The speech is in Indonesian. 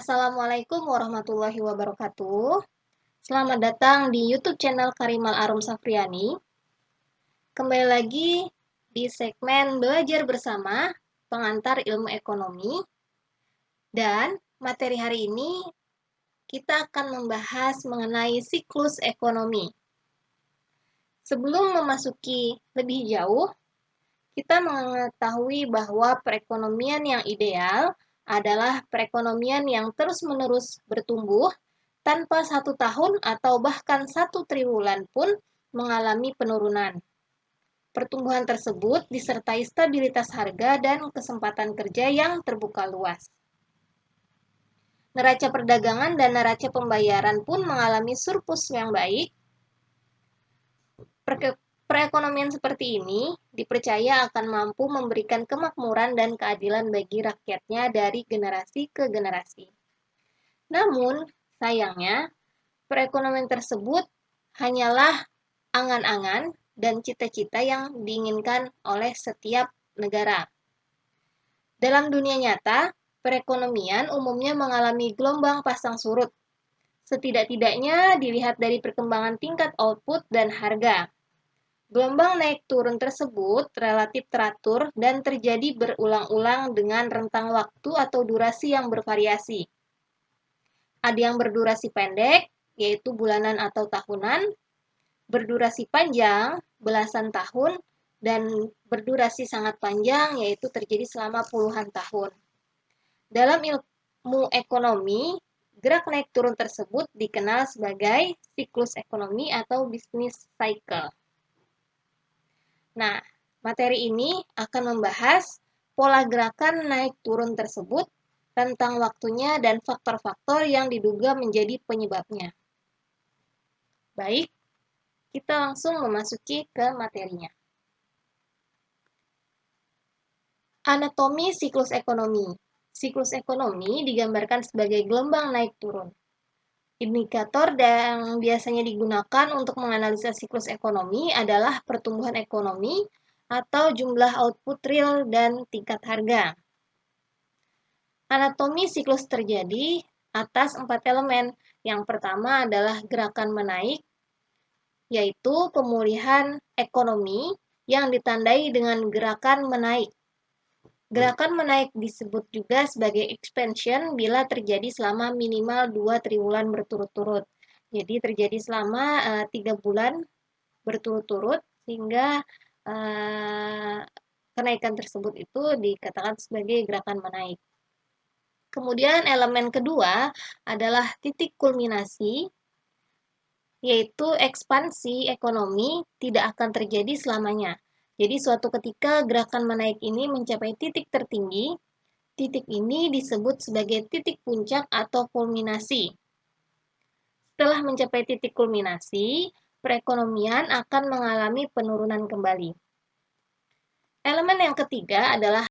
Assalamualaikum warahmatullahi wabarakatuh. Selamat datang di YouTube channel Karimal Arum Safriani. Kembali lagi di segmen Belajar Bersama Pengantar Ilmu Ekonomi. Dan materi hari ini kita akan membahas mengenai siklus ekonomi. Sebelum memasuki lebih jauh, kita mengetahui bahwa perekonomian yang ideal adalah perekonomian yang terus-menerus bertumbuh tanpa 1 tahun atau bahkan 1 triwulan pun mengalami penurunan. Pertumbuhan tersebut disertai stabilitas harga dan kesempatan kerja yang terbuka luas. Neraca perdagangan dan neraca pembayaran pun mengalami surplus yang baik. Perekonomian seperti ini dipercaya akan mampu memberikan kemakmuran dan keadilan bagi rakyatnya dari generasi ke generasi. Namun, sayangnya, perekonomian tersebut hanyalah angan-angan dan cita-cita yang diinginkan oleh setiap negara. Dalam dunia nyata, perekonomian umumnya mengalami gelombang pasang surut. Setidak-tidaknya dilihat dari perkembangan tingkat output dan harga. Gelombang naik turun tersebut relatif teratur dan terjadi berulang-ulang dengan rentang waktu atau durasi yang bervariasi. Ada yang berdurasi pendek, yaitu bulanan atau tahunan, berdurasi panjang, belasan tahun, dan berdurasi sangat panjang, yaitu terjadi selama puluhan tahun. Dalam ilmu ekonomi, gerak naik turun tersebut dikenal sebagai siklus ekonomi atau business cycle. Nah, materi ini akan membahas pola gerakan naik turun tersebut, tentang waktunya dan faktor-faktor yang diduga menjadi penyebabnya. Baik, kita langsung memasuki ke materinya. Anatomi siklus ekonomi. Siklus ekonomi digambarkan sebagai gelombang naik turun. Indikator yang biasanya digunakan untuk menganalisa siklus ekonomi adalah pertumbuhan ekonomi atau jumlah output real dan tingkat harga. Anatomi siklus terjadi atas 4 elemen. Yang pertama adalah gerakan menaik, yaitu pemulihan ekonomi yang ditandai dengan gerakan menaik. Gerakan menaik disebut juga sebagai expansion bila terjadi selama minimal 2 triwulan berturut-turut. Jadi terjadi selama 3 bulan berturut-turut sehingga kenaikan tersebut itu dikatakan sebagai gerakan menaik. Kemudian elemen kedua adalah titik kulminasi, yaitu ekspansi ekonomi tidak akan terjadi selamanya. Jadi suatu ketika gerakan menaik ini mencapai titik tertinggi, titik ini disebut sebagai titik puncak atau kulminasi. Setelah mencapai titik kulminasi, perekonomian akan mengalami penurunan kembali. Elemen yang ketiga adalah